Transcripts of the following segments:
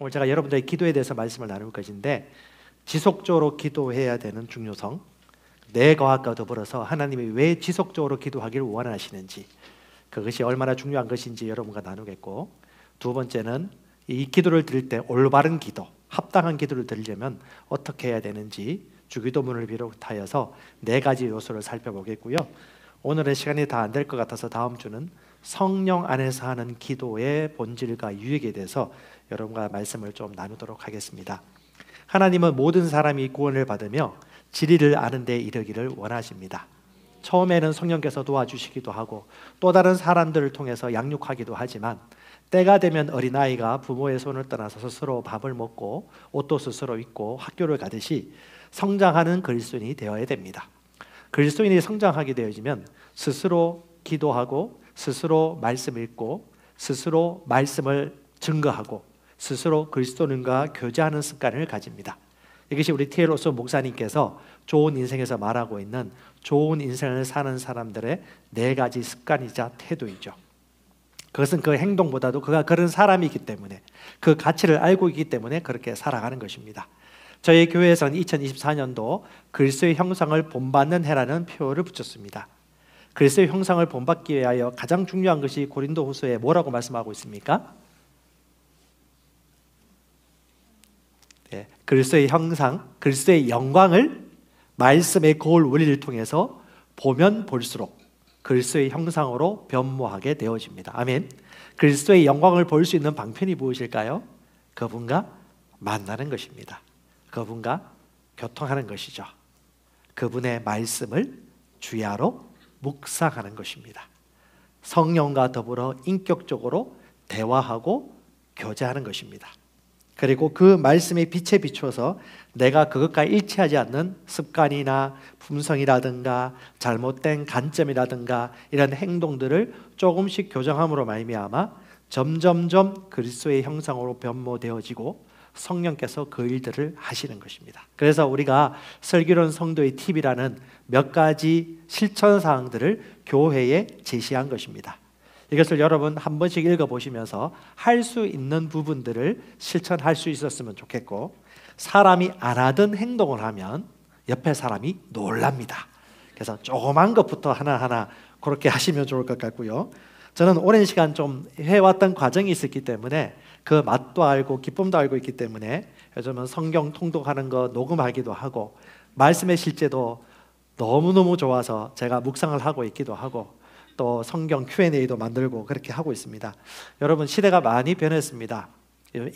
오늘 제가 여러분들의 기도에 대해서 말씀을 나눌 것인데, 지속적으로 기도해야 되는 중요성, 내 거학과 더불어서 하나님이 왜 지속적으로 기도하기를 원하시는지, 그것이 얼마나 중요한 것인지 여러분과 나누겠고, 두 번째는 이 기도를 드릴 때 올바른 기도, 합당한 기도를 드리려면 어떻게 해야 되는지 주기도문을 비롯하여서 4가지 요소를 살펴보겠고요. 오늘은 시간이 다 안 될 것 같아서 다음 주는 성령 안에서 하는 기도의 본질과 유익에 대해서 여러분과 말씀을 좀 나누도록 하겠습니다. 하나님은 모든 사람이 구원을 받으며 진리를 아는 데 이르기를 원하십니다. 처음에는 성령께서 도와주시기도 하고 또 다른 사람들을 통해서 양육하기도 하지만, 때가 되면 어린아이가 부모의 손을 떠나서 스스로 밥을 먹고 옷도 스스로 입고 학교를 가듯이 성장하는 그리스도인이 되어야 됩니다. 그리스도인이 성장하게 되어지면 스스로 기도하고 스스로 말씀 읽고 스스로 말씀을 증거하고 스스로 그리스도인과 교제하는 습관을 가집니다. 이것이 우리 T.L. 오스 목사님께서 좋은 인생에서 말하고 있는 좋은 인생을 사는 사람들의 4가지 습관이자 태도이죠. 그것은 그 행동보다도 그가 그런 사람이기 때문에, 그 가치를 알고 있기 때문에 그렇게 살아가는 것입니다. 저희 교회에서는 2024년도 그리스도의 형상을 본받는 해라는 표어를 붙였습니다. 그리스도의 형상을 본받기 위하여 가장 중요한 것이 고린도후서에 뭐라고 말씀하고 있습니까? 네, 그리스도의 형상, 그리스도의 영광을 말씀의 거울 원리를 통해서 보면 볼수록 그리스도의 형상으로 변모하게 되어집니다. 아멘. 그리스도의 영광을 볼 수 있는 방편이 무엇일까요? 그분과 만나는 것입니다. 그분과 교통하는 것이죠. 그분의 말씀을 주야로 묵상하는 것입니다. 성령과 더불어 인격적으로 대화하고 교제하는 것입니다. 그리고 그 말씀의 빛에 비추어서 내가 그것과 일치하지 않는 습관이나 품성이라든가 잘못된 관점이라든가 이런 행동들을 조금씩 교정함으로 말미암아 점점점 그리스도의 형상으로 변모되어지고 성령께서 그 일들을 하시는 것입니다. 그래서 우리가 슬기로운 성도의 팁이라는 몇 가지 실천 사항들을 교회에 제시한 것입니다. 이것을 여러분 한 번씩 읽어보시면서 할 수 있는 부분들을 실천할 수 있었으면 좋겠고, 사람이 안 하던 행동을 하면 옆에 사람이 놀랍니다. 그래서 조그만 것부터 하나하나 그렇게 하시면 좋을 것 같고요. 저는 오랜 시간 좀 해왔던 과정이 있었기 때문에 그 맛도 알고 기쁨도 알고 있기 때문에 요즘은 성경 통독하는 거 녹음하기도 하고 말씀의 실제도 너무너무 좋아서 제가 묵상을 하고 있기도 하고 또 성경 Q&A도 만들고 그렇게 하고 있습니다. 여러분, 시대가 많이 변했습니다.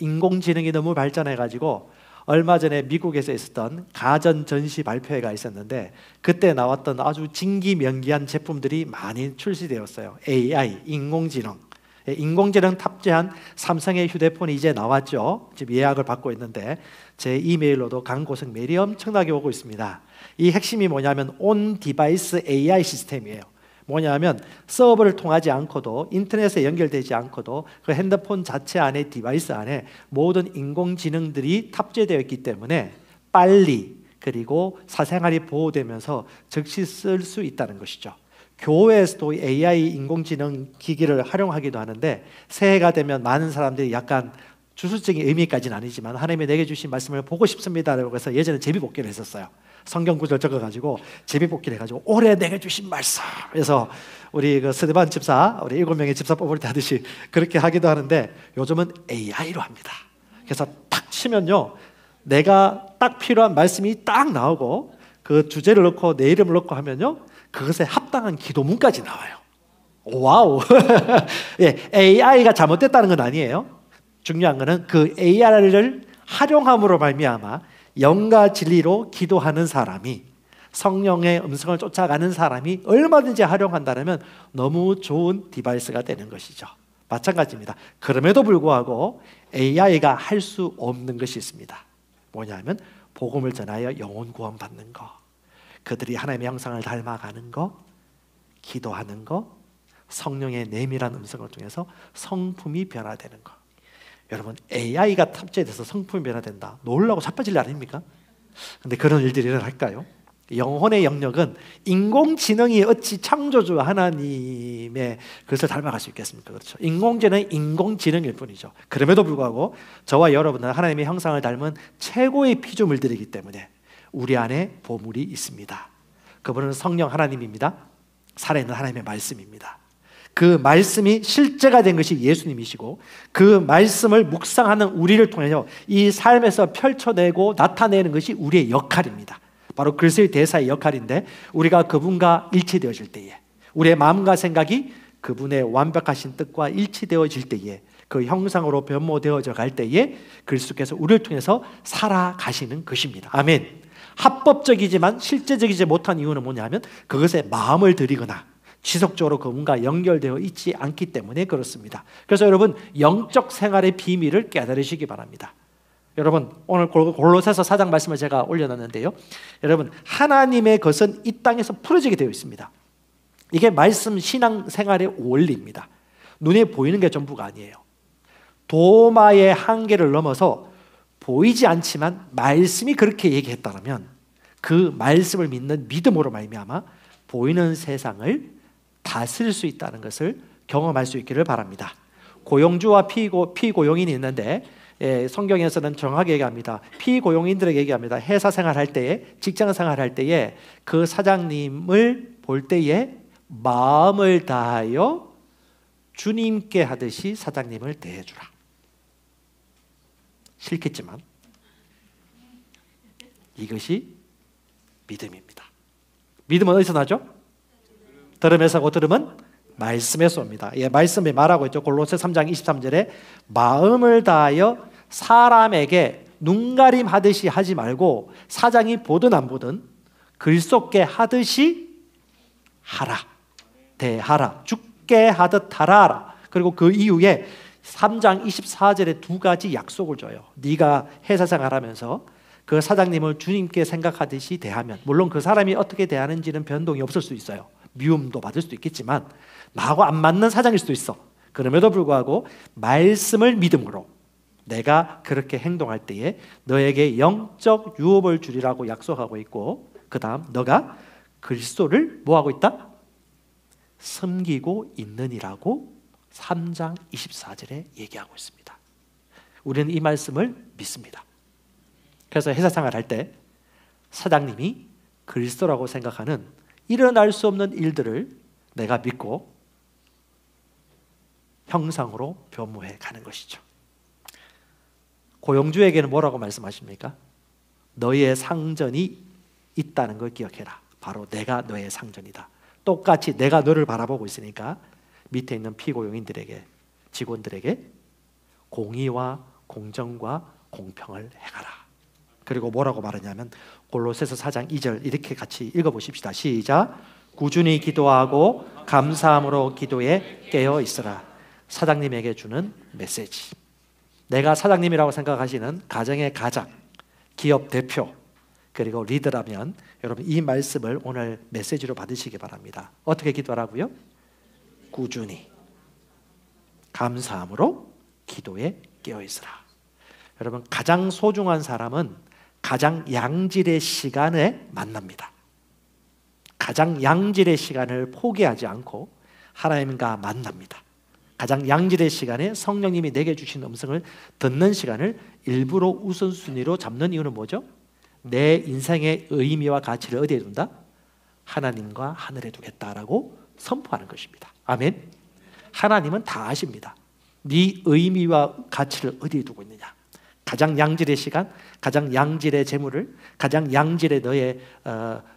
인공지능이 너무 발전해가지고 얼마 전에 미국에서 있었던 가전 전시 발표회가 있었는데 그때 나왔던 아주 진기명기한 제품들이 많이 출시되었어요. AI, 인공지능. 인공지능 탑재한 삼성의 휴대폰이 이제 나왔죠. 지금 예약을 받고 있는데 제 이메일로도 강고생 메일이 엄청나게 오고 있습니다. 이 핵심이 뭐냐면 온 디바이스 AI 시스템이에요. 뭐냐면 서버를 통하지 않고도 인터넷에 연결되지 않고도 그 핸드폰 자체 안에 디바이스 안에 모든 인공지능들이 탑재되어 있기 때문에 빨리 그리고 사생활이 보호되면서 즉시 쓸 수 있다는 것이죠. 교회에서도 AI 인공지능 기기를 활용하기도 하는데 새해가 되면 많은 사람들이 약간 주술적인 의미까지는 아니지만 하나님이 내게 주신 말씀을 보고 싶습니다라고 해서 예전에 제비뽑기를 했었어요. 성경 구절 적어가지고 제비뽑기를 해가지고 올해 내게 주신 말씀. 그래서 우리 그 스데반 집사, 우리 7명의 집사 뽑을 때 하듯이 그렇게 하기도 하는데 요즘은 AI로 합니다. 그래서 탁 치면요, 내가 딱 필요한 말씀이 딱 나오고 그 주제를 넣고 내 이름을 넣고 하면요, 그것에 합당한 기도문까지 나와요. 와우. 예, AI가 잘못됐다는 건 아니에요. 중요한 것은 그 AI를 활용함으로 말미암아 영과 진리로 기도하는 사람이, 성령의 음성을 쫓아가는 사람이 얼마든지 활용한다면 너무 좋은 디바이스가 되는 것이죠. 마찬가지입니다. 그럼에도 불구하고 AI가 할 수 없는 것이 있습니다. 뭐냐면 복음을 전하여 영혼 구원 받는 거, 그들이 하나님의 형상을 닮아가는 거, 기도하는 거, 성령의 내밀한 음성을 통해서 성품이 변화되는 거. 여러분, AI가 탑재돼서 성품이 변화된다, 놀라고 자빠질 일 아닙니까? 근데 그런 일들이 일어날까요? 영혼의 영역은 인공지능이 어찌 창조주 하나님의 그것을 닮아갈 수 있겠습니까? 그렇죠. 인공지능은 인공지능일 뿐이죠. 그럼에도 불구하고 저와 여러분은 하나님의 형상을 닮은 최고의 피조물들이기 때문에 우리 안에 보물이 있습니다. 그분은 성령 하나님입니다. 살아있는 하나님의 말씀입니다. 그 말씀이 실제가 된 것이 예수님이시고, 그 말씀을 묵상하는 우리를 통해서 이 삶에서 펼쳐내고 나타내는 것이 우리의 역할입니다. 바로 그리스도의 대사의 역할인데, 우리가 그분과 일치되어질 때에, 우리의 마음과 생각이 그분의 완벽하신 뜻과 일치되어질 때에, 그 형상으로 변모되어져 갈 때에 그리스도께서 우리를 통해서 살아가시는 것입니다. 아멘. 합법적이지만 실제적이지 못한 이유는 뭐냐면 그것에 마음을 들이거나 지속적으로 그분과 연결되어 있지 않기 때문에 그렇습니다. 그래서 여러분, 영적 생활의 비밀을 깨달으시기 바랍니다. 여러분, 오늘 골로새서 4장 말씀을 제가 올려놨는데요, 여러분, 하나님의 것은 이 땅에서 풀어지게 되어 있습니다. 이게 말씀 신앙생활의 원리입니다. 눈에 보이는 게 전부가 아니에요. 도마의 한계를 넘어서 보이지 않지만 말씀이 그렇게 얘기했다면 그 말씀을 믿는 믿음으로 말미암아 보이는 세상을 다스릴 수 있다는 것을 경험할 수 있기를 바랍니다. 고용주와 피고용인이 있는데, 성경에서는 정확하게 얘기합니다. 피고용인들에게 얘기합니다. 회사 생활할 때에, 직장 생활할 때에 그 사장님을 볼 때에 마음을 다하여 주님께 하듯이 사장님을 대해주라. 싫겠지만 이것이 믿음입니다. 믿음은 어디서 나죠? 들음에서 고 들음은 말씀에서 옵니다. 말씀이 말하고 있죠. 골로새 3장 23절에 마음을 다하여 사람에게 눈가림하듯이 하지 말고 사장이 보든 안 보든 글쏟게 하듯이 하라. 대하라. 죽게 하듯 하라. 그리고 그 이후에 3장 24절에 두 가지 약속을 줘요. 네가 회사 생활하면서 그 사장님을 주님께 생각하듯이 대하면, 물론 그 사람이 어떻게 대하는지는 변동이 없을 수 있어요. 미움도 받을 수도 있겠지만 나하고 안 맞는 사장일 수도 있어. 그럼에도 불구하고 말씀을 믿음으로 내가 그렇게 행동할 때에 너에게 영적 유업을 주리라고 약속하고 있고, 그 다음 너가 그리스도를 뭐하고 있다? 섬기고 있느니라고 3장 24절에 얘기하고 있습니다. 우리는 이 말씀을 믿습니다. 그래서 회사 생활할 때 사장님이 그리스도라고 생각하는 일어날 수 없는 일들을 내가 믿고 형상으로 변모해 가는 것이죠. 고용주에게는 뭐라고 말씀하십니까? 너의 상전이 있다는 걸 기억해라. 바로 내가 너의 상전이다. 똑같이 내가 너를 바라보고 있으니까 밑에 있는 피고용인들에게, 직원들에게 공의와 공정과 공평을 행하라. 그리고 뭐라고 말하냐면 골로새서 4장 2절 이렇게 같이 읽어보십시다. 시작. 꾸준히 기도하고 감사함으로 기도에 깨어 있으라. 사장님에게 주는 메시지. 내가 사장님이라고 생각하시는 가정의 가장, 기업 대표, 그리고 리더라면 여러분 이 말씀을 오늘 메시지로 받으시기 바랍니다. 어떻게 기도하라고요? 꾸준히 감사함으로 기도에 깨어 있으라. 여러분, 가장 소중한 사람은 가장 양질의 시간에 만납니다. 가장 양질의 시간을 포기하지 않고 하나님과 만납니다. 가장 양질의 시간에 성령님이 내게 주신 음성을 듣는 시간을 일부러 우선순위로 잡는 이유는 뭐죠? 내 인생의 의미와 가치를 어디에 둔다? 하나님과 하늘에 두겠다라고 선포하는 것입니다. 아멘. 하나님은 다 아십니다. 네 의미와 가치를 어디에 두고 있느냐. 가장 양질의 시간, 가장 양질의 재물을, 가장 양질의 너의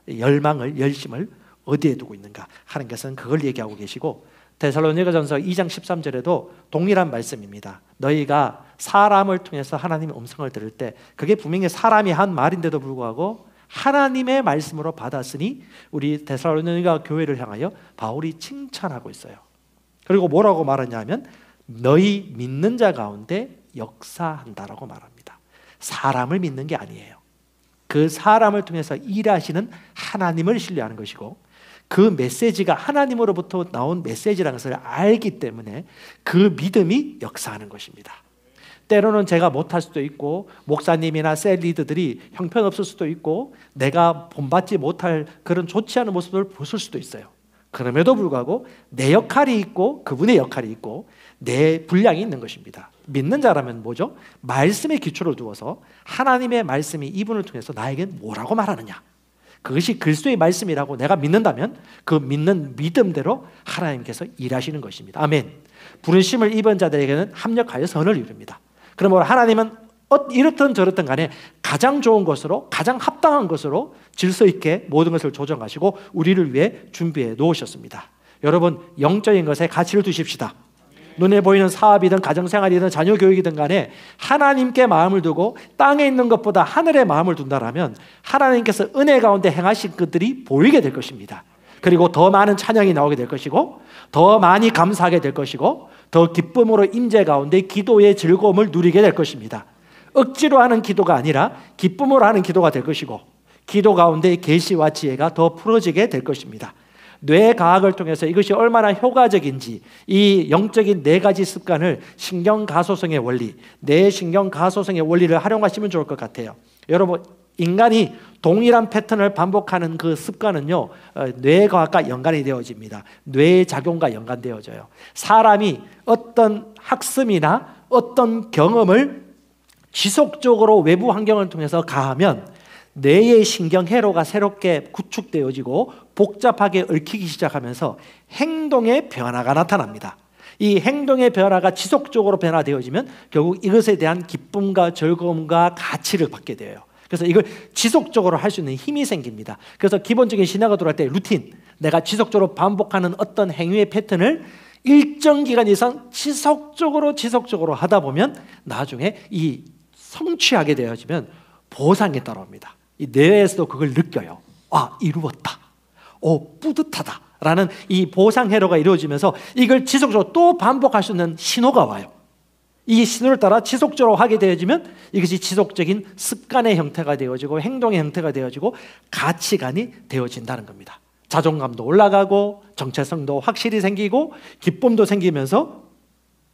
열망을, 열심을 어디에 두고 있는가 하는 것은 그걸 얘기하고 계시고, 데살로니가전서 2장 13절에도 동일한 말씀입니다. 너희가 사람을 통해서 하나님의 음성을 들을 때 그게 분명히 사람이 한 말인데도 불구하고 하나님의 말씀으로 받았으니 우리 데살로니가 교회를 향하여 바울이 칭찬하고 있어요. 그리고 뭐라고 말하냐면 너희 믿는 자 가운데 역사한다라고 말합니다. 사람을 믿는 게 아니에요. 그 사람을 통해서 일하시는 하나님을 신뢰하는 것이고, 그 메시지가 하나님으로부터 나온 메시지라는 것을 알기 때문에 그 믿음이 역사하는 것입니다. 때로는 제가 못할 수도 있고 목사님이나 셀 리더들이 형편없을 수도 있고 내가 본받지 못할 그런 좋지 않은 모습을 보실 수도 있어요. 그럼에도 불구하고 내 역할이 있고 그분의 역할이 있고 내 분량이 있는 것입니다. 믿는 자라면 뭐죠? 말씀의 기초를 두어서 하나님의 말씀이 이분을 통해서 나에겐 뭐라고 말하느냐, 그것이 그리스도의 말씀이라고 내가 믿는다면 그 믿는 믿음대로 하나님께서 일하시는 것입니다. 아멘. 부르심을 입은 자들에게는 합력하여 선을 이룹니다. 그러므로 하나님은 이렇든 저렇든 간에 가장 좋은 것으로, 가장 합당한 것으로 질서 있게 모든 것을 조정하시고 우리를 위해 준비해 놓으셨습니다. 여러분, 영적인 것에 가치를 두십시다. 눈에 보이는 사업이든 가정생활이든 자녀교육이든 간에 하나님께 마음을 두고 땅에 있는 것보다 하늘에 마음을 둔다라면 하나님께서 은혜 가운데 행하신 것들이 보이게 될 것입니다. 그리고 더 많은 찬양이 나오게 될 것이고 더 많이 감사하게 될 것이고 더 기쁨으로 임재 가운데 기도의 즐거움을 누리게 될 것입니다. 억지로 하는 기도가 아니라 기쁨으로 하는 기도가 될 것이고 기도 가운데 계시와 지혜가 더 풀어지게 될 것입니다. 뇌과학을 통해서 이것이 얼마나 효과적인지 이 영적인 4가지 습관을 신경가소성의 원리, 뇌신경가소성의 원리를 활용하시면 좋을 것 같아요. 여러분, 인간이 동일한 패턴을 반복하는 그 습관은요, 뇌과학과 연관이 되어집니다. 뇌작용과 연관되어져요. 사람이 어떤 학습이나 어떤 경험을 지속적으로 외부 환경을 통해서 가하면 뇌의 신경회로가 새롭게 구축되어지고 복잡하게 얽히기 시작하면서 행동의 변화가 나타납니다. 이 행동의 변화가 지속적으로 변화되어지면 결국 이것에 대한 기쁨과 즐거움과 가치를 받게 돼요. 그래서 이걸 지속적으로 할 수 있는 힘이 생깁니다. 그래서 기본적인 신앙을 들어갈 때 루틴, 내가 지속적으로 반복하는 어떤 행위의 패턴을 일정 기간 이상 지속적으로 하다 보면 나중에 이 성취하게 되어지면 보상이 따라옵니다. 이 뇌에서도 그걸 느껴요. 아, 이루었다. 뿌듯하다. 라는 이 보상 회로가 이루어지면서 이걸 지속적으로 또 반복할 수 있는 신호가 와요. 이 신호를 따라 지속적으로 하게 되어지면 이것이 지속적인 습관의 형태가 되어지고 행동의 형태가 되어지고 가치관이 되어진다는 겁니다. 자존감도 올라가고 정체성도 확실히 생기고 기쁨도 생기면서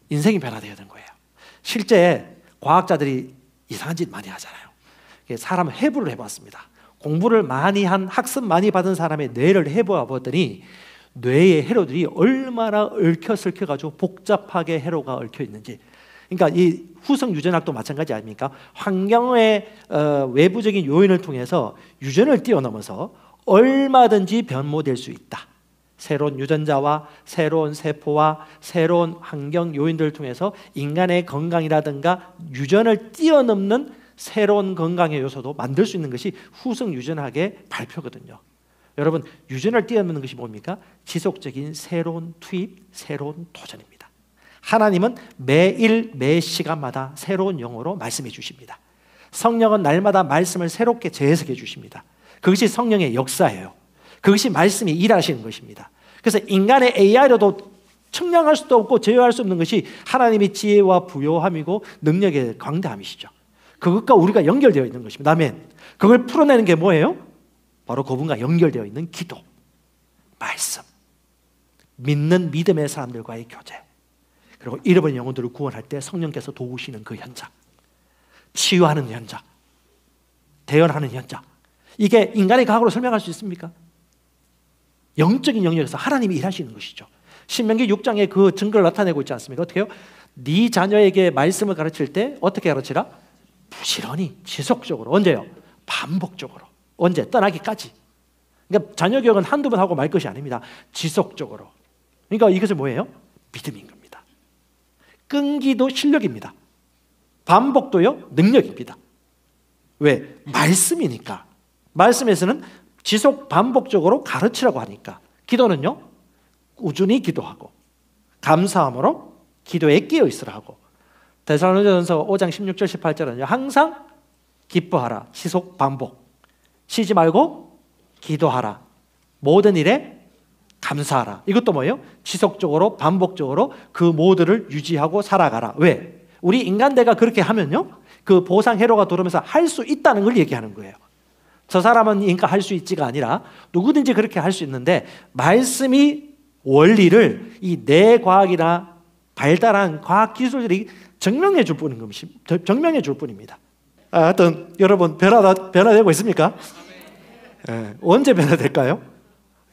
인생이 변화되어야 되는 거예요. 실제 과학자들이 이상한 짓 많이 하잖아요. 사람 해부를 해봤습니다. 공부를 많이 한, 학습 많이 받은 사람의 뇌를 해보아 보더니 뇌의 회로들이 얼마나 얽혀가지고 복잡하게 회로가 얽혀 있는지. 그러니까 이 후성 유전학도 마찬가지 아닙니까? 환경의 외부적인 요인을 통해서 유전을 뛰어넘어서 얼마든지 변모될 수 있다. 새로운 유전자와 새로운 세포와 새로운 환경 요인들을 통해서 인간의 건강이라든가 유전을 뛰어넘는 새로운 건강의 요소도 만들 수 있는 것이 후성 유전학의 발표거든요. 여러분, 유전을 뛰어넘는 것이 뭡니까? 지속적인 새로운 투입, 새로운 도전입니다. 하나님은 매일 매 시간마다 새로운 영어로 말씀해 주십니다. 성령은 날마다 말씀을 새롭게 재해석해 주십니다. 그것이 성령의 역사예요. 그것이 말씀이 일하시는 것입니다. 그래서 인간의 AI로도 측량할 수도 없고 제어할 수 없는 것이 하나님의 지혜와 부요함이고 능력의 광대함이시죠. 그것과 우리가 연결되어 있는 것입니다. 아멘. 그걸 풀어내는 게 뭐예요? 바로 그분과 연결되어 있는 기도, 말씀, 믿는 믿음의 사람들과의 교제, 그리고 잃어버린 영혼들을 구원할 때 성령께서 도우시는 그 현장, 치유하는 현장, 대언하는 현장. 이게 인간의 과학으로 설명할 수 있습니까? 영적인 영역에서 하나님이 일하시는 것이죠. 신명기 6장에 그 증거를 나타내고 있지 않습니까? 어떻게 해요? 네 자녀에게 말씀을 가르칠 때 어떻게 가르치라? 부지런히, 지속적으로. 언제요? 반복적으로. 언제? 떠나기까지. 그러니까 자녀 교육은 한두 번 하고 말 것이 아닙니다. 지속적으로. 그러니까 이것은 뭐예요? 믿음인 겁니다. 끈기도 실력입니다. 반복도요? 능력입니다. 왜? 말씀이니까. 말씀에서는 지속 반복적으로 가르치라고 하니까. 기도는요? 꾸준히 기도하고 감사함으로 기도에 끼어 있으라 하고. 데살로니가전서 5장 16절 18절은요. 항상 기뻐하라. 지속 반복. 쉬지 말고 기도하라. 모든 일에 감사하라. 이것도 뭐예요? 지속적으로 반복적으로 그 모두를 유지하고 살아가라. 왜? 우리 인간대가 그렇게 하면요, 그 보상 회로가 돌아오면서 할 수 있다는 걸 얘기하는 거예요. 저 사람은 인가 할 수 있지가 아니라 누구든지 그렇게 할 수 있는데, 말씀이 원리를 이 뇌과학이나 발달한 과학 기술들이 증명해 줄 증명해 줄 뿐입니다. 하여튼 여러분 변화되고 있습니까? 예, 언제 변화될까요?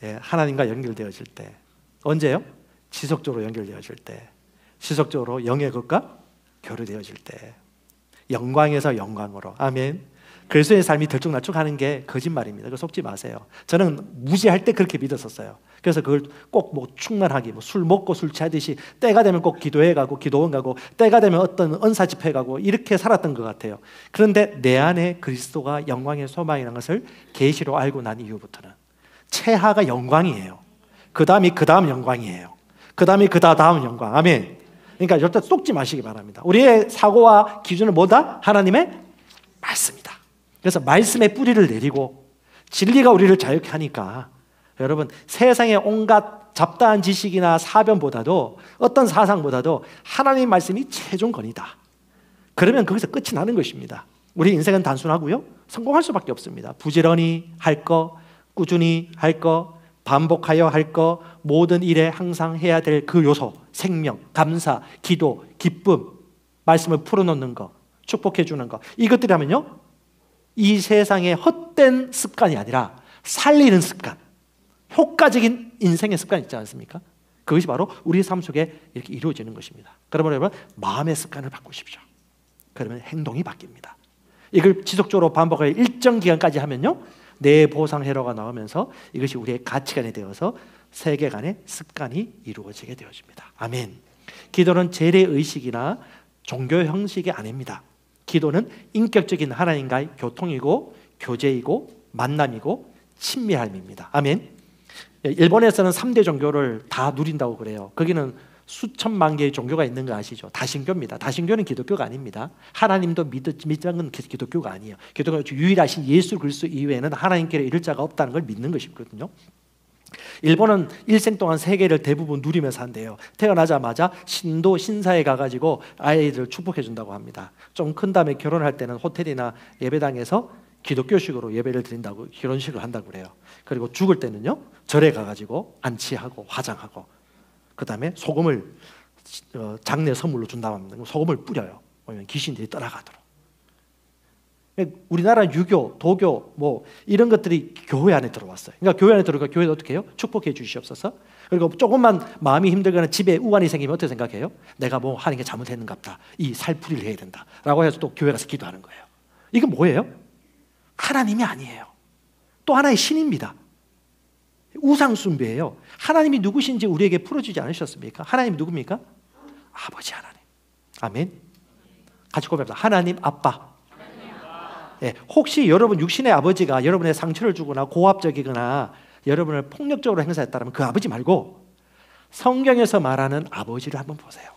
예, 하나님과 연결되어질 때. 언제요? 지속적으로 연결되어질 때. 지속적으로 영의 것과 교류되어질 때. 영광에서 영광으로. 아멘. 그리스도의 삶이 들쭉날쭉하는 게 거짓말입니다. 그거 속지 마세요. 저는 무지할 때 그렇게 믿었었어요. 그래서 그걸 꼭 뭐 충만하게 술 먹고 술 취하듯이 때가 되면 꼭 기도회 가고 기도원 가고 때가 되면 어떤 은사 집회 가고 이렇게 살았던 것 같아요. 그런데 내 안에 그리스도가 영광의 소망이라는 것을 계시로 알고 난 이후부터는 최하가 영광이에요. 그 다음이 그 다음 영광이에요. 그 다음이 그 다음 영광. 아멘. 그러니까 절대 쏙지 마시기 바랍니다. 우리의 사고와 기준은 뭐다? 하나님의 말씀이다. 그래서 말씀의 뿌리를 내리고 진리가 우리를 자유케 하니까 여러분 세상의 온갖 잡다한 지식이나 사변보다도 어떤 사상보다도 하나님의 말씀이 최종 권위다. 그러면 거기서 끝이 나는 것입니다. 우리 인생은 단순하고요. 성공할 수밖에 없습니다. 부지런히 할 거, 꾸준히 할 거, 반복하여 할 거, 모든 일에 항상 해야 될 그 요소, 생명, 감사, 기도, 기쁨, 말씀을 풀어놓는 거, 축복해 주는 거, 이것들이라면요 이 세상의 헛된 습관이 아니라 살리는 습관, 효과적인 인생의 습관이 있지 않습니까? 그것이 바로 우리의 삶 속에 이렇게 이루어지는 것입니다. 그러면 여러분 마음의 습관을 바꾸십시오. 그러면 행동이 바뀝니다. 이걸 지속적으로 반복하여 일정 기간까지 하면요 내 보상 회로가 나오면서 이것이 우리의 가치관이 되어서 세계관의 습관이 이루어지게 되어집니다. 아멘. 기도는 재래의식이나 종교 형식이 아닙니다. 기도는 인격적인 하나님과의 교통이고 교제이고 만남이고 친밀함입니다. 아멘. 일본에서는 3대 종교를 다 누린다고 그래요. 거기는 수천만 개의 종교가 있는 거 아시죠? 다신교입니다. 다신교는 기독교가 아닙니다. 하나님도 믿는 건 기독교가 아니에요. 기독교가 유일하신 예수 그리스도 이외에는 하나님께로 이를 자가 없다는 걸 믿는 것이거든요. 일본은 일생 동안 세계를 대부분 누리면서 한대요. 태어나자마자 신도 신사에 가가지고 아이들을 축복해 준다고 합니다. 좀 큰 다음에 결혼할 때는 호텔이나 예배당에서 기독교식으로 예배를 드린다고 결혼식을 한다고 그래요. 그리고 죽을 때는요 절에 가가지고 안치하고 화장하고 그 다음에 소금을 장례 선물로 준다고 합니다. 소금을 뿌려요. 왜냐면 귀신들이 떠나가도록. 우리나라 유교, 도교 뭐 이런 것들이 교회 안에 들어왔어요. 그러니까 교회 안에 들어가 교회도 어떻게 해요? 축복해 주시옵소서. 그리고 조금만 마음이 힘들거나 집에 우환이 생기면 어떻게 생각해요? 내가 뭐 하는 게 잘못했는갑다. 이 살풀이를 해야 된다. 라고 해서 또 교회 가서 기도하는 거예요. 이건 뭐예요? 하나님이 아니에요. 또 하나의 신입니다. 우상숭배예요. 하나님이 누구신지 우리에게 풀어주지 않으셨습니까? 하나님이 누굽니까? 아버지 하나님. 아멘. 같이 고백합니다. 하나님 아빠. 예, 혹시 여러분 육신의 아버지가 여러분의 상처를 주거나 고압적이거나 여러분을 폭력적으로 행사했다면 그 아버지 말고 성경에서 말하는 아버지를 한번 보세요.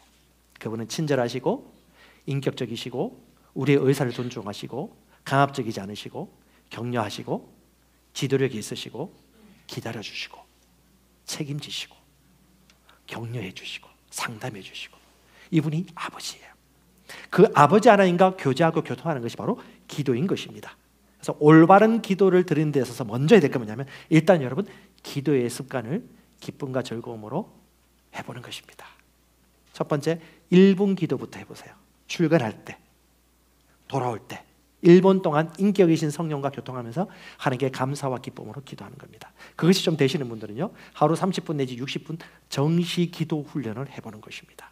그분은 친절하시고 인격적이시고 우리의 의사를 존중하시고 강압적이지 않으시고 격려하시고 지도력이 있으시고 기다려주시고 책임지시고 격려해 주시고 상담해 주시고 이분이 아버지예요. 그 아버지 하나님과 교제하고 교통하는 것이 바로 기도인 것입니다. 그래서 올바른 기도를 드리는 데 있어서 먼저 해야 될 게 뭐냐면 일단 여러분 기도의 습관을 기쁨과 즐거움으로 해보는 것입니다. 첫 번째 1분 기도부터 해보세요. 출근할 때, 돌아올 때 1분 동안 인격이신 성령과 교통하면서 하나님께 감사와 기쁨으로 기도하는 겁니다. 그것이 좀 되시는 분들은요 하루 30분 내지 60분 정시 기도 훈련을 해보는 것입니다.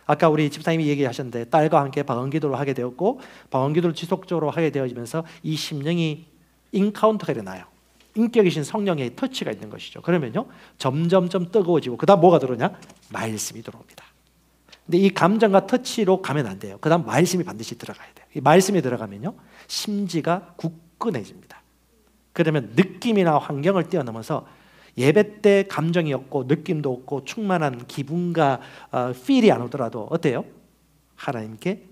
아까 우리 집사님이 얘기하셨는데 딸과 함께 방언기도를 하게 되었고 방언기도를 지속적으로 하게 되어지면서 이 심령이 인카운터가 일어나요. 인격이신 성령의 터치가 있는 것이죠. 그러면요 점점점 뜨거워지고 그 다음 뭐가 들어오냐? 말씀이 들어옵니다. 근데 이 감정과 터치로 가면 안 돼요. 그 다음 말씀이 반드시 들어가야 돼요. 이 말씀이 들어가면요 심지가 굳건해집니다. 그러면 느낌이나 환경을 뛰어넘어서 예배 때 감정이 없고 느낌도 없고 충만한 기분과 필이 안 오더라도 어때요? 하나님께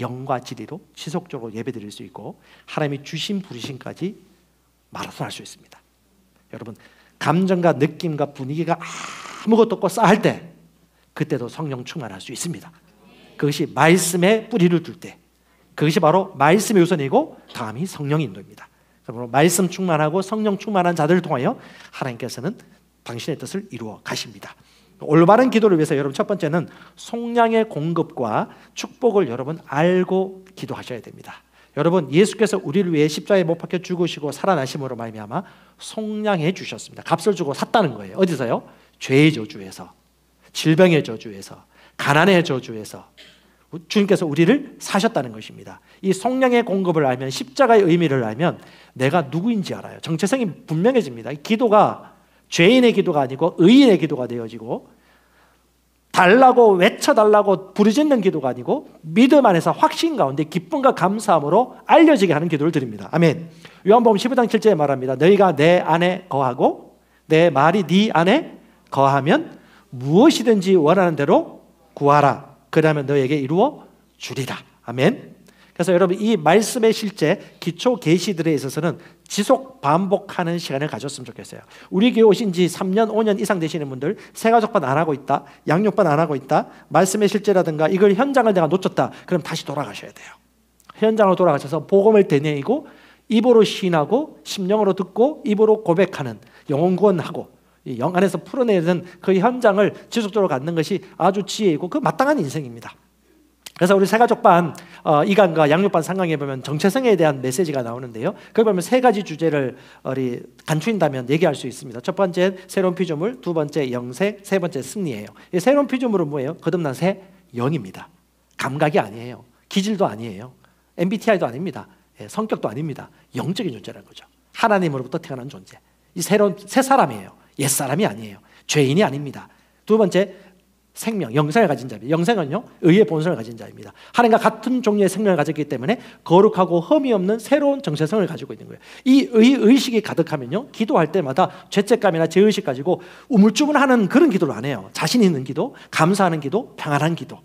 영과 진리로 지속적으로 예배 드릴 수 있고 하나님이 주신 부르심까지 마라톤 할 수 있습니다. 여러분 감정과 느낌과 분위기가 아무것도 없고 싸할 때 그때도 성령 충만할 수 있습니다. 그것이 말씀에 뿌리를 둘 때 그것이 바로 말씀의 우선이고 다음이 성령의 인도입니다. 그러므로 말씀 충만하고 성령 충만한 자들을 통하여 하나님께서는 당신의 뜻을 이루어 가십니다. 올바른 기도를 위해서 여러분 첫 번째는 속량의 공급과 축복을 여러분 알고 기도하셔야 됩니다. 여러분 예수께서 우리를 위해 십자가에 못 박혀 죽으시고 살아나심으로 말미암아 속량해 주셨습니다. 값을 주고 샀다는 거예요. 어디서요? 죄의 저주에서, 질병의 저주에서, 가난의 저주에서 주님께서 우리를 사셨다는 것입니다. 이 속량의 공급을 알면, 십자가의 의미를 알면 내가 누구인지 알아요. 정체성이 분명해집니다. 기도가 죄인의 기도가 아니고 의인의 기도가 되어지고, 달라고 외쳐달라고 부르짖는 기도가 아니고 믿음 안에서 확신 가운데 기쁨과 감사함으로 알려지게 하는 기도를 드립니다. 아멘. 요한복음 15장 7절에 말합니다. 너희가 내 안에 거하고 내 말이 네 안에 거하면 무엇이든지 원하는 대로 구하라. 그러면 너에게 이루어 주리라. 아멘. 그래서 여러분 이 말씀의 실제 기초 계시들에 있어서는 지속 반복하는 시간을 가졌으면 좋겠어요. 우리 교회 오신 지 3년 5년 이상 되시는 분들 세가족반 안 하고 있다, 양육반 안 하고 있다, 말씀의 실제라든가 이걸 현장을 내가 놓쳤다, 그럼 다시 돌아가셔야 돼요. 현장으로 돌아가셔서 복음을 되뇌이고 입으로 시인하고 심령으로 듣고 입으로 고백하는, 영혼 구원하고 영 안에서 풀어내는 그 현장을 지속적으로 갖는 것이 아주 지혜이고 그 마땅한 인생입니다. 그래서 우리 세가족반 이강과 양육반 상강에 보면 정체성에 대한 메시지가 나오는데요. 그걸 보면 세 가지 주제를 우리 간추린다면 얘기할 수 있습니다. 첫 번째 새로운 피조물, 두 번째 영생, 세 번째 승리예요. 이 새로운 피조물은 뭐예요? 거듭난 새 영입니다. 감각이 아니에요. 기질도 아니에요. MBTI도 아닙니다. 성격도 아닙니다. 영적인 존재라는 거죠. 하나님으로부터 태어난 존재. 이 새로운 새 사람이에요. 옛사람이 아니에요. 죄인이 아닙니다. 두 번째 생명, 영생을 가진 자입니다. 영생은요, 의의 본성을 가진 자입니다. 하나님과 같은 종류의 생명을 가졌기 때문에 거룩하고 흠이 없는 새로운 정체성을 가지고 있는 거예요. 이 의식이 가득하면요, 기도할 때마다 죄책감이나 죄의식 가지고 우물쭈물하는 그런 기도를 안 해요. 자신 있는 기도, 감사하는 기도, 평안한 기도,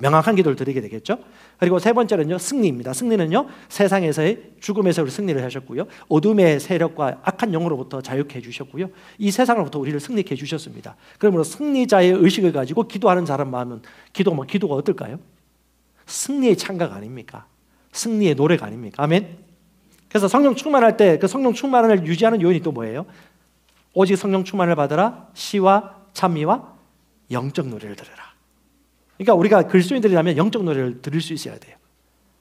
명확한 기도를 드리게 되겠죠. 그리고 세 번째는요, 승리입니다. 승리는요, 세상에서의 죽음에서 우리 승리를 하셨고요, 어둠의 세력과 악한 영으로부터 자유케 해주셨고요, 이 세상으로부터 우리를 승리케 해주셨습니다. 그러므로 승리자의 의식을 가지고 기도하는 사람 마음은 기도가 어떨까요? 승리의 창가가 아닙니까? 승리의 노래가 아닙니까? 아멘. 그래서 성령 충만할 때 그 성령 충만을 유지하는 요인이 또 뭐예요? 오직 성령 충만을 받으라, 시와 찬미와 영적 노래를 들으라. 그러니까 우리가 그리스도인들이라면 영적 노래를 들을 수 있어야 돼요.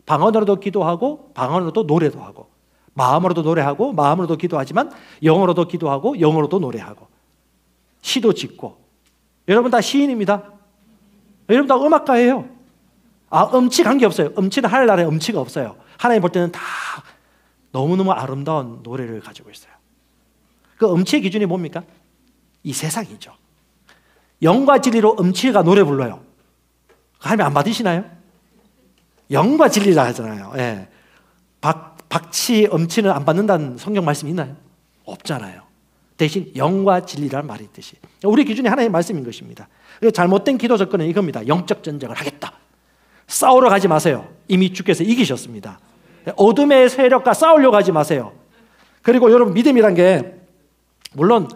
방언으로도 기도하고 방언으로도 노래도 하고, 마음으로도 노래하고 마음으로도 기도하지만 영어로도 기도하고 영어로도 노래하고, 시도 짓고. 여러분 다 시인입니다. 여러분 다 음악가예요. 음치 관계없어요. 음치는 하늘나라에 음치가 없어요. 하나님 볼 때는 다 너무너무 아름다운 노래를 가지고 있어요. 그 음치의 기준이 뭡니까? 이 세상이죠. 영과 진리로 음치가 노래 불러요. 하나님 안 받으시나요? 영과 진리라 하잖아요. 예. 박치, 음치는 안 받는다는 성경 말씀이 있나요? 없잖아요. 대신 영과 진리라는 말이 있듯이 우리 기준이 하나님의 말씀인 것입니다. 잘못된 기도 접근은 이겁니다. 영적 전쟁을 하겠다. 싸우러 가지 마세요. 이미 주께서 이기셨습니다. 어둠의 세력과 싸우려고 하지 마세요. 그리고 여러분 믿음이란 게 물론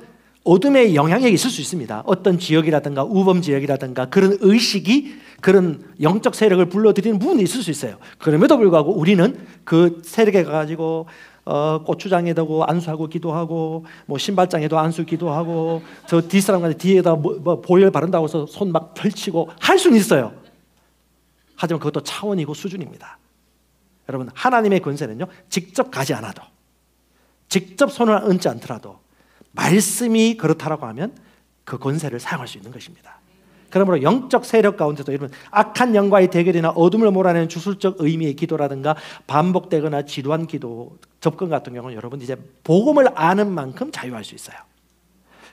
어둠의 영향력이 있을 수 있습니다. 어떤 지역이라든가 우범 지역이라든가 그런 의식이 그런 영적 세력을 불러들이는 부분이 있을 수 있어요. 그럼에도 불구하고 우리는 그 세력에 가지고 고추장에다가 안수하고 기도하고, 뭐 신발장에도 안수 기도하고, 저 뒷사람한테 뒤에다 보혈 바른다고 해서 손 막 펼치고 할 수는 있어요. 하지만 그것도 차원이고 수준입니다. 여러분 하나님의 권세는요, 직접 가지 않아도, 직접 손을 얹지 않더라도 말씀이 그렇다라고 하면 그 권세를 사용할 수 있는 것입니다. 그러므로 영적 세력 가운데도 여러분 악한 영과의 대결이나 어둠을 몰아내는 주술적 의미의 기도라든가 반복되거나 지루한 기도 접근 같은 경우는 여러분 이제 복음을 아는 만큼 자유할 수 있어요.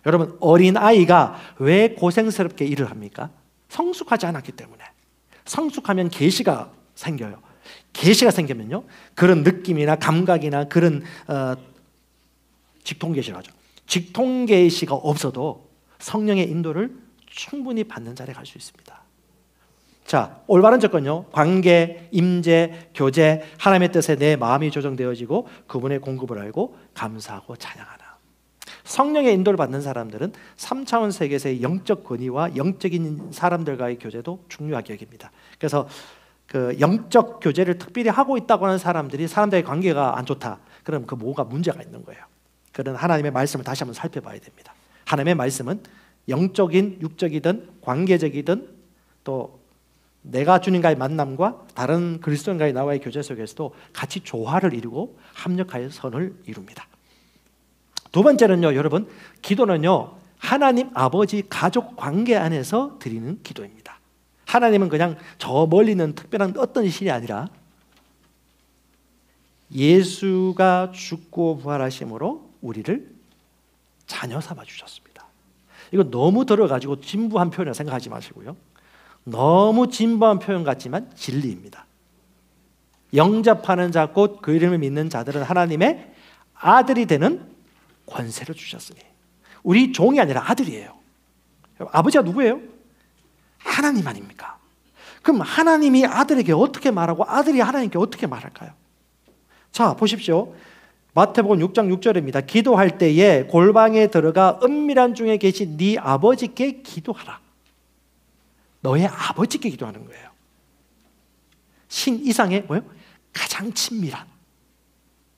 여러분 어린아이가 왜 고생스럽게 일을 합니까? 성숙하지 않았기 때문에. 성숙하면 계시가 생겨요. 계시가 생기면요, 그런 느낌이나 감각이나 그런 직통계시라죠. 직통계시가 없어도 성령의 인도를 충분히 받는 자리에 갈 수 있습니다. 자, 올바른 접근요, 관계, 임재, 교제, 하나님의 뜻에 내 마음이 조정되어지고 그분의 공급을 알고 감사하고 찬양하는 성령의 인도를 받는 사람들은 3차원 세계에서의 영적 권위와 영적인 사람들과의 교제도 중요하게 여깁니다. 그래서 그 영적 교제를 특별히 하고 있다고 하는 사람들이 사람들의 관계가 안 좋다, 그럼 그 뭐가 문제가 있는 거예요. 그런 하나님의 말씀을 다시 한번 살펴봐야 됩니다. 하나님의 말씀은 영적인, 육적이든 관계적이든 또 내가 주님과의 만남과 다른 그리스도인과의 나와의 교제 속에서도 같이 조화를 이루고 합력하여 선을 이룹니다. 두 번째는요, 여러분, 기도는요 하나님 아버지 가족 관계 안에서 드리는 기도입니다. 하나님은 그냥 저 멀리 있는 특별한 어떤 신이 아니라 예수가 죽고 부활하심으로 우리를 자녀 삼아 주셨습니다. 이거 너무 들어가지고 진부한 표현을 생각하지 마시고요, 너무 진부한 표현 같지만 진리입니다. 영접하는 자 곧 그 이름을 믿는 자들은 하나님의 아들이 되는 권세를 주셨으니, 우리 종이 아니라 아들이에요. 아버지가 누구예요? 하나님 아닙니까? 그럼 하나님이 아들에게 어떻게 말하고 아들이 하나님께 어떻게 말할까요? 자, 보십시오. 마태복음 6장 6절입니다. 기도할 때에 골방에 들어가 은밀한 중에 계신 네 아버지께 기도하라. 너의 아버지께 기도하는 거예요. 신 이상의 뭐예요? 가장 친밀한,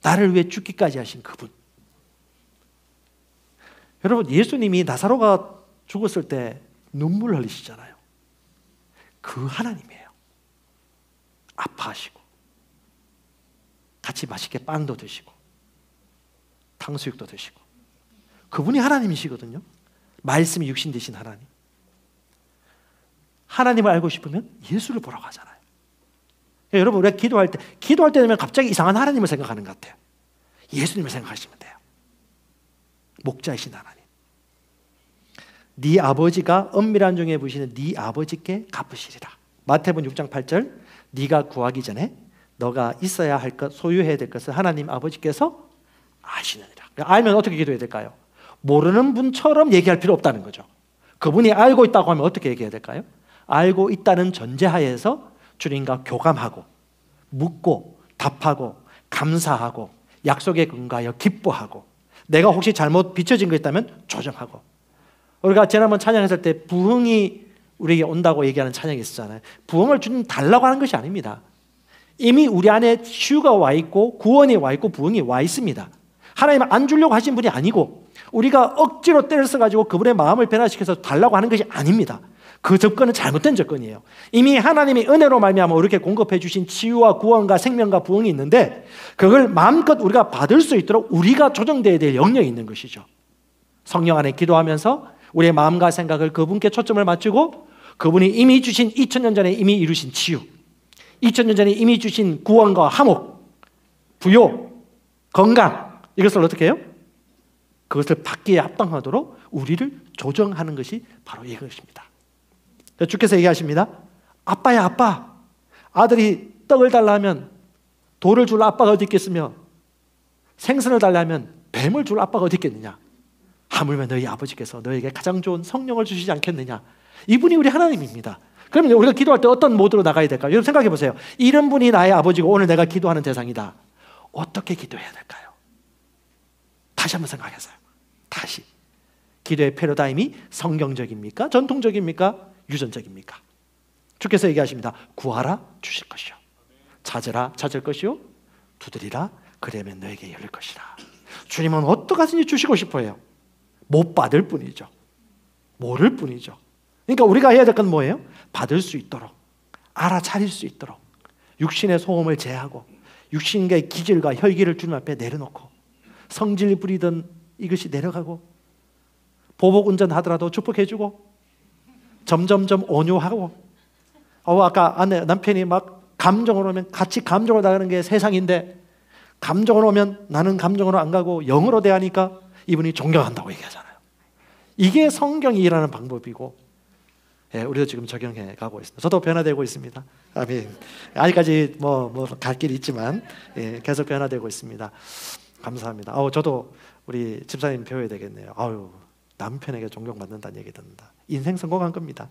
나를 위해 죽기까지 하신 그분. 여러분, 예수님이 나사로가 죽었을 때 눈물 흘리시잖아요. 그 하나님이에요. 아파하시고 같이 맛있게 빵도 드시고 탕수육도 드시고, 그분이 하나님이시거든요. 말씀이 육신 되신 하나님. 하나님을 알고 싶으면 예수를 보라고 하잖아요. 여러분, 우리가 기도할 때 되면 갑자기 이상한 하나님을 생각하는 것 같아요. 예수님을 생각하시면 돼요. 목자이신 하나님. 네 아버지가 은밀한 중에 보시는 네 아버지께 갚으시리라. 마태복음 6장 8절, 네가 구하기 전에 너가 있어야 할 것, 소유해야 될 것을 하나님 아버지께서 아시느니라. 알면 어떻게 기도해야 될까요? 모르는 분처럼 얘기할 필요 없다는 거죠. 그분이 알고 있다고 하면 어떻게 얘기해야 될까요? 알고 있다는 전제하에서 주님과 교감하고 묻고 답하고 감사하고 약속에 근거하여 기뻐하고, 내가 혹시 잘못 비춰진 거 있다면 조정하고. 우리가 지난번 찬양했을 때 부흥이 우리에게 온다고 얘기하는 찬양이 있었잖아요. 부흥을 주님 달라고 하는 것이 아닙니다. 이미 우리 안에 치유가 와 있고 구원이 와 있고 부흥이 와 있습니다. 하나님은 안 주려고 하신 분이 아니고 우리가 억지로 때려서 그분의 마음을 변화시켜서 달라고 하는 것이 아닙니다. 그 접근은 잘못된 접근이에요. 이미 하나님이 은혜로 말미암아 이렇게 공급해 주신 치유와 구원과 생명과 부흥이 있는데, 그걸 마음껏 우리가 받을 수 있도록 우리가 조정되어야 될 영역이 있는 것이죠. 성령 안에 기도하면서 우리의 마음과 생각을 그분께 초점을 맞추고, 그분이 이미 주신 2000년 전에 이미 이루신 치유, 2000년 전에 이미 주신 구원과 화목, 부요, 건강, 이것을 어떻게 해요? 그것을 받기에 합당하도록 우리를 조정하는 것이 바로 이것입니다. 주께서 얘기하십니다. 아빠야 아빠, 아들이 떡을 달라 하면 돌을 줄 아빠가 어디 있겠으며 생선을 달라 하면 뱀을 줄 아빠가 어디 있겠느냐. 하물며 너희 아버지께서 너에게 가장 좋은 성령을 주시지 않겠느냐. 이분이 우리 하나님입니다. 그러면 우리가 기도할 때 어떤 모드로 나가야 될까요? 여러분 생각해 보세요. 이런 분이 나의 아버지고 오늘 내가 기도하는 대상이다. 어떻게 기도해야 될까요? 다시 한번 생각해서요. 다시. 기도의 패러다임이 성경적입니까? 전통적입니까? 유전적입니까? 주께서 얘기하십니다. 구하라 주실 것이요, 찾으라 찾을 것이요, 두드리라 그러면 너에게 열릴 것이라. 주님은 어떠하든지 주시고 싶어요. 못 받을 뿐이죠. 모를 뿐이죠. 그러니까 우리가 해야 될 건 뭐예요? 받을 수 있도록, 알아차릴 수 있도록 육신의 소음을 제하고 육신의 기질과 혈기를 주님 앞에 내려놓고, 성질 부리던 이것이 내려가고, 보복 운전하더라도 축복해주고, 점점점 온유하고, 아까 남편이 막 감정으로 오면 같이 감정으로 나가는 게 세상인데, 감정으로 오면 나는 감정으로 안 가고 영으로 대하니까 이분이 존경한다고 얘기하잖아요. 이게 성경이 일하는 방법이고, 우리도 지금 적용해 가고 있습니다. 저도 변화되고 있습니다. 아멘. 아직까지 갈 길이 있지만 계속 변화되고 있습니다. 감사합니다. 저도 우리 집사님 배워야 되겠네요. 남편에게 존경받는다는 얘기 듣는다. 인생 성공한 겁니다.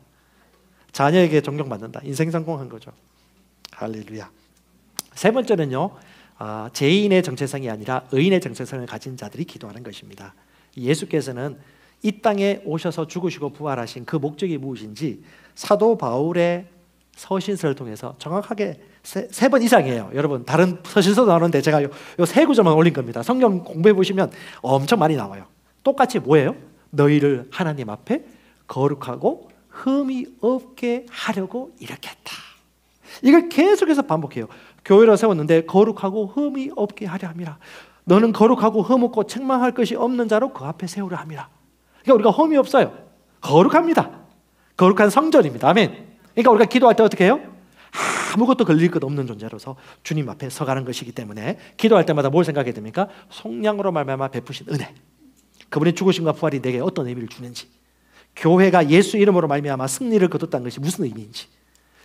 자녀에게 존경받는다. 인생 성공한 거죠. 할렐루야. 세 번째는요, 죄인의 정체성이 아니라 의인의 정체성을 가진 자들이 기도하는 것입니다. 예수께서는 이 땅에 오셔서 죽으시고 부활하신 그 목적이 무엇인지 사도 바울의 서신서를 통해서 정확하게 세 번 이상이에요. 여러분 다른 서신서도 나오는데 제가 요 세 구절만 올린 겁니다. 성경 공부해 보시면 엄청 많이 나와요. 똑같이 뭐예요? 너희를 하나님 앞에 거룩하고 흠이 없게 하려고 이렇게 했다. 이걸 계속해서 반복해요. 교회를 세웠는데 거룩하고 흠이 없게 하려 함이라. 너는 거룩하고 흠 없고 책망할 것이 없는 자로 그 앞에 세우려 함이라. 그러니까 우리가 흠이 없어요. 거룩합니다. 거룩한 성전입니다. 아멘. 그러니까 우리가 기도할 때 어떻게 해요? 아무것도 걸릴 것 없는 존재로서 주님 앞에 서가는 것이기 때문에 기도할 때마다 뭘 생각해야 됩니까? 속량으로 말미암아 베푸신 은혜, 그분의 죽으심과 부활이 내게 어떤 의미를 주는지, 교회가 예수 이름으로 말미암아 승리를 거뒀다는 것이 무슨 의미인지,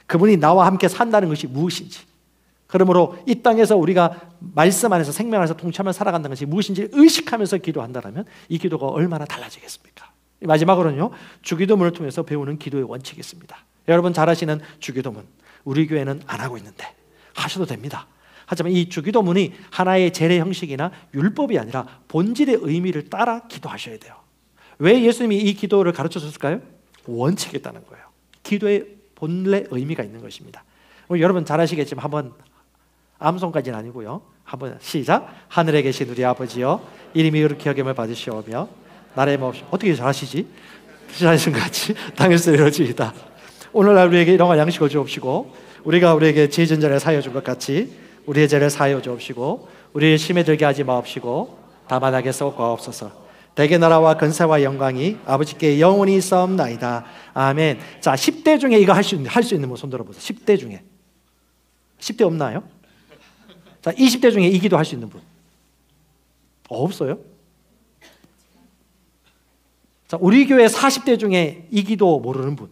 그분이 나와 함께 산다는 것이 무엇인지, 그러므로 이 땅에서 우리가 말씀 안에서 생명 안에서 통치하며 살아간다는 것이 무엇인지 의식하면서 기도한다면 이 기도가 얼마나 달라지겠습니까? 마지막으로는요, 주기도문을 통해서 배우는 기도의 원칙이 있습니다. 여러분 잘 아시는 주기도문, 우리 교회는 안 하고 있는데 하셔도 됩니다. 하지만 이 주기도문이 하나의 제례 형식이나 율법이 아니라 본질의 의미를 따라 기도하셔야 돼요. 왜 예수님이 이 기도를 가르쳐 줬을까요? 원칙이 있다는 거예요. 기도의 본래 의미가 있는 것입니다. 여러분 잘 아시겠지만 한번 암송까지는 아니고요, 한번 시작. 하늘에 계신 우리 아버지여, 이름이 그렇게 여김을 받으시오며 나라의 마옵시고. 어떻게 잘하시지? 잘하신 것 같이 당에서 이루어지이다. 오늘날 우리에게 일용할 양식을 주옵시고, 우리가 우리에게 죄 진 자를 사하여 준 것 같이 우리의 죄를 사하여 주옵시고, 우리를 심에 들게 하지 마옵시고 다만 악에서 구하옵소서. 대개 나라와 근세와 영광이 아버지께 영원히 있사옵나이다. 아멘. 자, 10대 중에 이거 할 수 있는 분 손 들어보세요. 10대 중에. 10대 없나요? 자, 20대 중에 이 기도 할 수 있는 분 없어요? 자, 우리 교회 40대 중에 이 기도 모르는 분.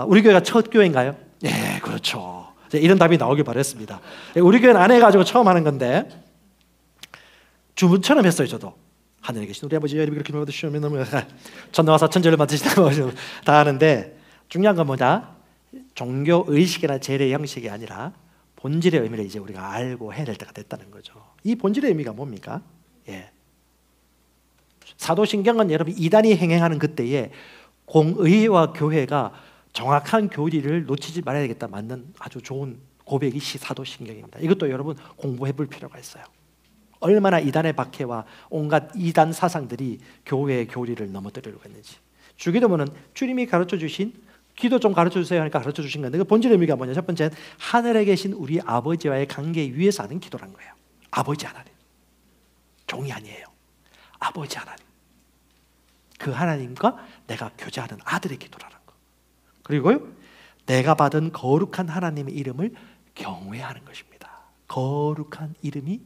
우리 교회가 첫 교회인가요? 네, 그렇죠. 이런 답이 나오길 바랬습니다. 우리 교회는 안 해가지고 처음 하는 건데 주문처럼 했어요. 저도 하늘에 계신 우리 아버지 이름이 그렇게 받으시오면 전능하사 천지를 만드시다 다 하는데, 중요한 건 뭐냐? 종교 의식이나 제례 형식이 아니라 본질의 의미를 이제 우리가 알고 해야 될 때가 됐다는 거죠. 이 본질의 의미가 뭡니까? 예. 사도신경은 여러분 이단이 행행하는 그때에 공의회와 교회가 정확한 교리를 놓치지 말아야 되겠다 맞는 아주 좋은 고백이 사도신경입니다. 이것도 여러분 공부해 볼 필요가 있어요. 얼마나 이단의 박해와 온갖 이단 사상들이 교회의 교리를 넘어뜨리려고 했는지. 주기도문은 주님이 가르쳐 주신, 기도 좀 가르쳐 주세요 하니까 가르쳐 주신 건데, 그 본질의 의미가 뭐냐? 첫 번째는 하늘에 계신 우리 아버지와의 관계 위에서 하는 기도란 거예요. 아버지 하나님, 종이 아니에요. 아버지 하나님, 그 하나님과 내가 교제하는 아들의 기도라는 거. 그리고요, 내가 받은 거룩한 하나님의 이름을 경외하는 것입니다. 거룩한 이름이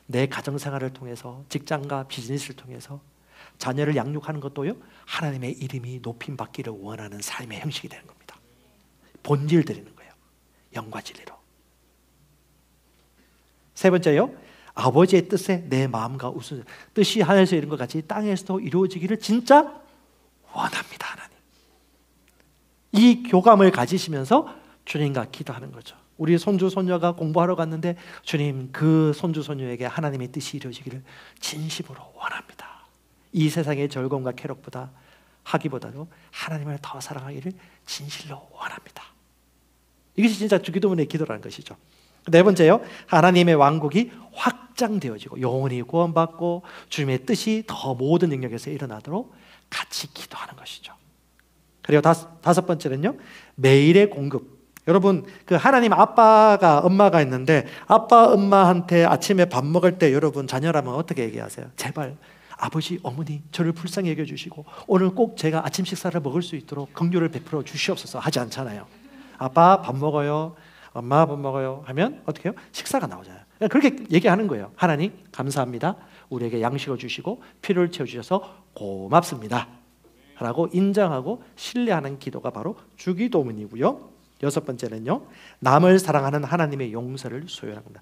내 가정생활을 통해서, 직장과 비즈니스를 통해서 자녀를 양육하는 것도요, 하나님의 이름이 높임받기를 원하는 삶의 형식이 되는 겁니다. 본질 드리는 거예요. 영과 진리로. 세 번째요, 아버지의 뜻에 내 마음과 우선 뜻이 하늘에서 이룬 것 같이 땅에서도 이루어지기를 진짜 원합니다. 하나님. 이 교감을 가지시면서 주님과 기도하는 거죠. 우리 손주 손녀가 공부하러 갔는데 주님, 그 손주 손녀에게 하나님의 뜻이 이루어지기를 진심으로 원합니다. 이 세상의 즐거움과 쾌락보다 하기보다도 하나님을 더 사랑하기를 진실로 원합니다. 이것이 진짜 주기도문의 기도라는 것이죠. 네 번째요, 하나님의 왕국이 확장되어지고 영원히 구원받고 주님의 뜻이 더 모든 영역에서 일어나도록 같이 기도하는 것이죠. 그리고 다섯 번째는요, 매일의 공급. 여러분, 그 하나님 아빠가 엄마가 있는데 아빠 엄마한테 아침에 밥 먹을 때 여러분 자녀라면 어떻게 얘기하세요? 제발 아버지 어머니 저를 불쌍히 여겨주시고 오늘 꼭 제가 아침 식사를 먹을 수 있도록 긍휼을 베풀어 주시옵소서 하지 않잖아요. 아빠 밥 먹어요, 엄마 밥 먹어요 하면 어떻게 해요? 식사가 나오잖아요. 그렇게 얘기하는 거예요. 하나님 감사합니다, 우리에게 양식을 주시고 필요를 채워주셔서 고맙습니다 라고 인정하고 신뢰하는 기도가 바로 주기도문이고요. 여섯 번째는요, 남을 사랑하는 하나님의 용서를 소유합니다.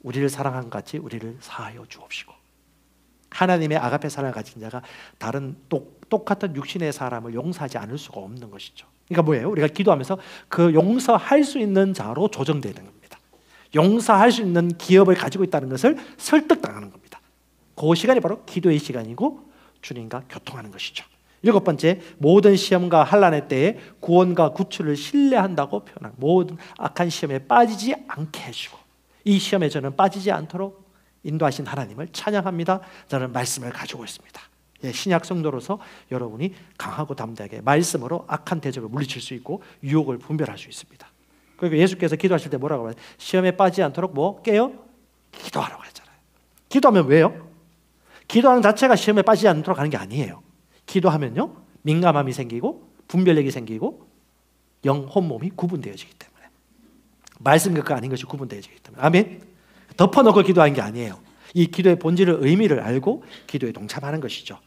우리를 사랑한 것 같이 우리를 사하여 주옵시고. 하나님의 아가페 사랑을 가진 자가 다른 똑같은 육신의 사람을 용서하지 않을 수가 없는 것이죠. 그러니까 뭐예요? 우리가 기도하면서 그 용서할 수 있는 자로 조정되는 겁니다. 용서할 수 있는 기업을 가지고 있다는 것을 설득당하는 겁니다. 그 시간이 바로 기도의 시간이고 주님과 교통하는 것이죠. 일곱 번째, 모든 시험과 환난의 때에 구원과 구출을 신뢰한다고 표현한, 모든 악한 시험에 빠지지 않게 해주고 이 시험에 저는 빠지지 않도록 인도하신 하나님을 찬양합니다. 저는 말씀을 가지고 있습니다. 신약 성도로서 여러분이 강하고 담대하게 말씀으로 악한 대적을 물리칠 수 있고 유혹을 분별할 수 있습니다. 그리고 예수께서 기도하실 때 뭐라고 하나요? 시험에 빠지지 않도록 뭐 깨어 기도하라고 했잖아요. 기도하면 왜요? 기도하는 자체가 시험에 빠지지 않도록 하는 게 아니에요. 기도하면요 민감함이 생기고 분별력이 생기고 영, 혼, 몸이 구분되어지기 때문에 말씀 것과 아닌 것이 구분되어지기 때문에 아멘. 덮어놓고 기도하는 게 아니에요. 이 기도의 본질을 의미를 알고 기도에 동참하는 것이죠.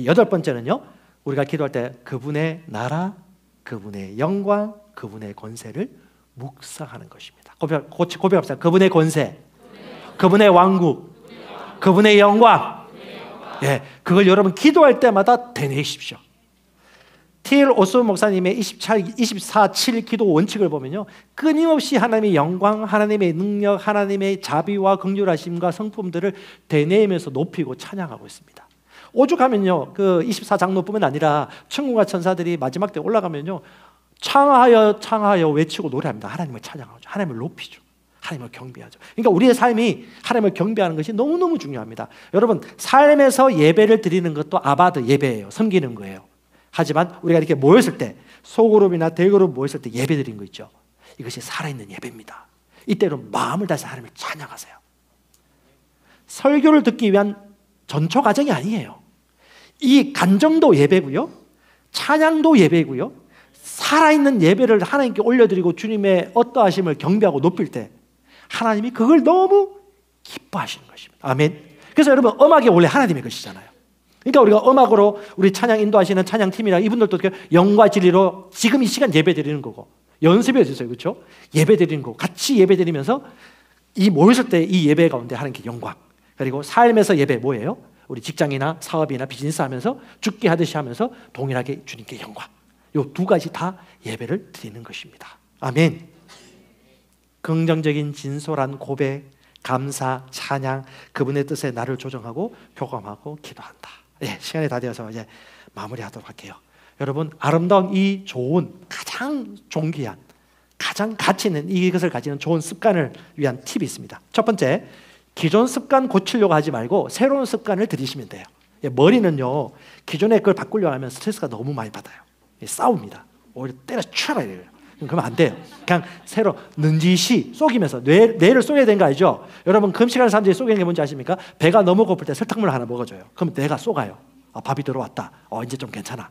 여덟 번째는요 우리가 기도할 때 그분의 나라, 그분의 영광, 그분의 권세를 묵상하는 것입니다. 고백합시다. 그분의 권세, 그분의 왕국, 그분의 영광. 예, 그걸 여러분 기도할 때마다 되뇌십시오. T.L. 오스본 목사님의 24/7 기도 원칙을 보면요 끊임없이 하나님의 영광, 하나님의 능력, 하나님의 자비와 긍휼하심과 성품들을 되뇌이면서 높이고 찬양하고 있습니다. 오죽하면요 그 24장로뿐만 아니라 천군과 천사들이 마지막 때 올라가면요 창하여 창하여 외치고 노래합니다. 하나님을 찬양하죠. 하나님을 높이죠. 하나님을 경배하죠. 그러니까 우리의 삶이 하나님을 경배하는 것이 너무너무 중요합니다. 여러분 삶에서 예배를 드리는 것도 아바드 예배예요. 섬기는 거예요. 하지만 우리가 이렇게 모였을 때 소그룹이나 대그룹 모였을 때 예배 드린 거 있죠. 이것이 살아있는 예배입니다. 이때로 마음을 다해서 하나님을 찬양하세요. 설교를 듣기 위한 전초 과정이 아니에요. 이 간정도 예배고요 찬양도 예배고요 살아있는 예배를 하나님께 올려드리고 주님의 어떠하심을 경배하고 높일 때 하나님이 그걸 너무 기뻐하시는 것입니다. 아멘. 그래서 여러분 음악이 원래 하나님의 것이잖아요. 그러니까 우리가 음악으로 우리 찬양 인도하시는 찬양팀이나 이분들도 영과 진리로 지금 이 시간 예배 드리는 거고 연습해 주세요. 그렇죠? 예배 드리는 거 같이 예배 드리면서 이 모였을 때 이 예배 가운데 하나님께 영광, 그리고 삶에서 예배 뭐예요? 우리 직장이나 사업이나 비즈니스 하면서 죽게 하듯이 하면서 동일하게 주님께 영광. 요 두 가지 다 예배를 드리는 것입니다. 아멘. 긍정적인 진솔한 고백, 감사, 찬양, 그분의 뜻에 나를 조정하고 교감하고 기도한다. 예, 시간이 다 되어서 이제 마무리하도록 할게요. 여러분 아름다운 이 좋은 가장 존귀한 가장 가치 있는 이것을 가지는 좋은 습관을 위한 팁이 있습니다. 첫 번째, 기존 습관 고치려고 하지 말고 새로운 습관을 들이시면 돼요. 예, 머리는요 기존의 걸 바꾸려고 하면 스트레스가 너무 많이 받아요. 예, 싸웁니다. 오히려 때려 쳐라 이래요. 그러면 안 돼요. 그냥 새로 는지시 속이면서 뇌를 속여야 되는 거 알죠? 여러분 금식하는 사람들이 속이는 게 뭔지 아십니까? 배가 너무 고플 때 설탕물 하나 먹어줘요. 그럼 뇌가 속아요. 아, 밥이 들어왔다. 이제 좀 괜찮아.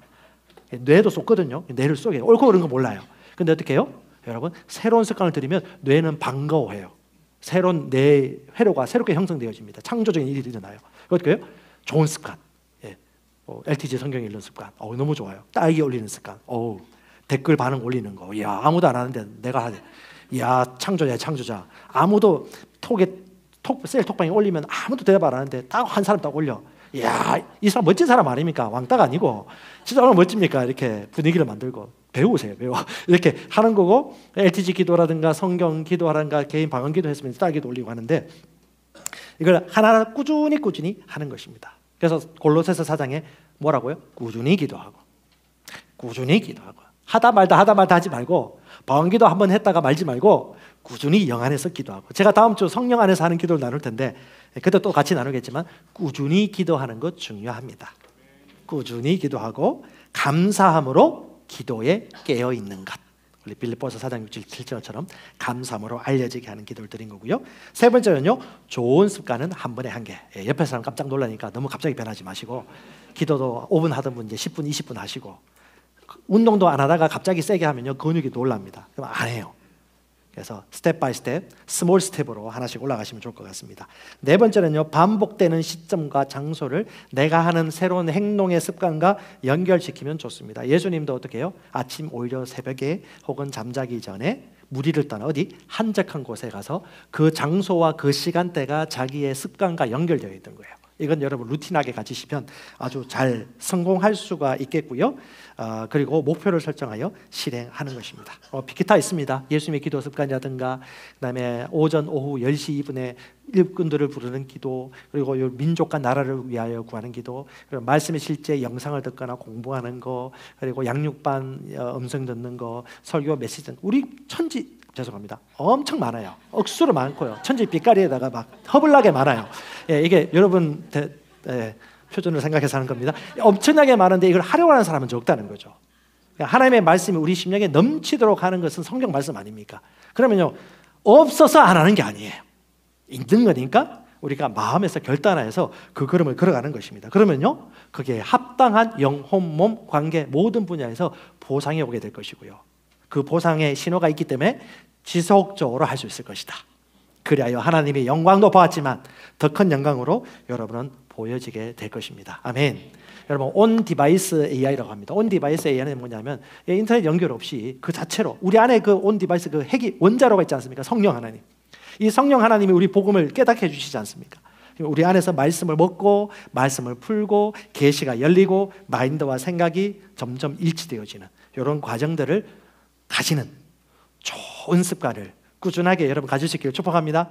뇌도 속거든요. 뇌를 속여요. 옳고 그른 거 몰라요. 근데 어떻게 해요? 여러분 새로운 습관을 들이면 뇌는 반가워해요. 새로운 뇌 회로가 새롭게 형성되어집니다. 창조적인 일이 일어나요. 어떻게 해요? 좋은 습관. 예. LTG 성경 읽는 습관. 너무 좋아요. 딸기 올리는 습관. 댓글 반응 올리는 거. 야, 아무도 안 하는데 내가 하네. 야, 창조자야, 창조자. 아무도 셀 톡방에 올리면 아무도 대답 안 하는데 딱 한 사람 딱 올려. 야, 이 사람 멋진 사람 아닙니까? 왕따가 아니고 진짜 얼마나 멋집니까? 이렇게 분위기를 만들고 배우세요, 배워. 이렇게 하는 거고 LTG 기도라든가 성경 기도라든가 개인 방언 기도했으면 딸기도 올리고 하는데 이걸 하나하나 꾸준히 하는 것입니다. 그래서 골로새서 4장에 뭐라고요? 꾸준히 기도하고 하다 말다 하지 말고 방언기도 한번 했다가 말지 말고 꾸준히 영 안에서 기도하고 제가 다음 주 성령 안에서 하는 기도를 나눌 텐데 그때 또 같이 나누겠지만 꾸준히 기도하는 것 중요합니다. 꾸준히 기도하고 감사함으로 기도에 깨어있는 것. 우리 빌립보서 4장 6절 7절처럼 감사함으로 알려지게 하는 기도를 드린 거고요. 세 번째는요. 좋은 습관은 한 번에 한 개. 옆에 사람 깜짝 놀라니까 너무 갑자기 변하지 마시고 기도도 5분 하던 분 이제 10분 20분 하시고 운동도 안 하다가 갑자기 세게 하면요 근육이 놀랍니다. 그럼 안 해요. 그래서 스텝 바이 스텝, 스몰 스텝으로 하나씩 올라가시면 좋을 것 같습니다. 네 번째는요, 반복되는 시점과 장소를 내가 하는 새로운 행동의 습관과 연결시키면 좋습니다. 예수님도 어떻게 해요? 아침 오히려 새벽에 혹은 잠자기 전에 무리를 떠나 어디 한적한 곳에 가서 그 장소와 그 시간대가 자기의 습관과 연결되어 있던 거예요. 이건 여러분 루틴하게 가지시면 아주 잘 성공할 수가 있겠고요. 그리고 목표를 설정하여 실행하는 것입니다. 기타 있습니다. 예수님의 기도 습관이라든가 그다음에 오전 오후 10시 2분에 일꾼들을 부르는 기도, 그리고 민족과 나라를 위하여 구하는 기도, 그리고 말씀의 실제 영상을 듣거나 공부하는 거, 그리고 양육반 음성 듣는 거, 설교 메시지, 우리 죄송합니다. 엄청 많아요. 억수로 많고요. 천지 빛깔이에다가 막 허블나게 많아요. 예, 이게 여러분 표준을 생각해서 하는 겁니다. 엄청나게 많은데 이걸 하려고 하는 사람은 적다는 거죠. 하나님의 말씀이 우리 심령에 넘치도록 하는 것은 성경 말씀 아닙니까? 그러면요, 없어서 안 하는 게 아니에요. 있는 거니까 우리가 마음에서 결단해서 그 걸음을 걸어가는 것입니다. 그러면요, 그게 합당한 영혼, 몸, 관계 모든 분야에서 보상이 오게 될 것이고요. 그 보상의 신호가 있기 때문에 지속적으로 할 수 있을 것이다. 그리하여 하나님의 영광도 보았지만 더 큰 영광으로 여러분은 보여지게 될 것입니다. 아멘. 여러분, 온 디바이스 AI라고 합니다. 온 디바이스 AI는 뭐냐면 인터넷 연결 없이 그 자체로 우리 안에 그 온 디바이스 그 핵이 원자로가 있지 않습니까? 성령 하나님. 이 성령 하나님이 우리 복음을 깨닫게 해주시지 않습니까? 우리 안에서 말씀을 먹고 말씀을 풀고 계시가 열리고 마인드와 생각이 점점 일치되어지는 이런 과정들을 가지는 좋은 습관을 꾸준하게 여러분 가지시기를 축복합니다.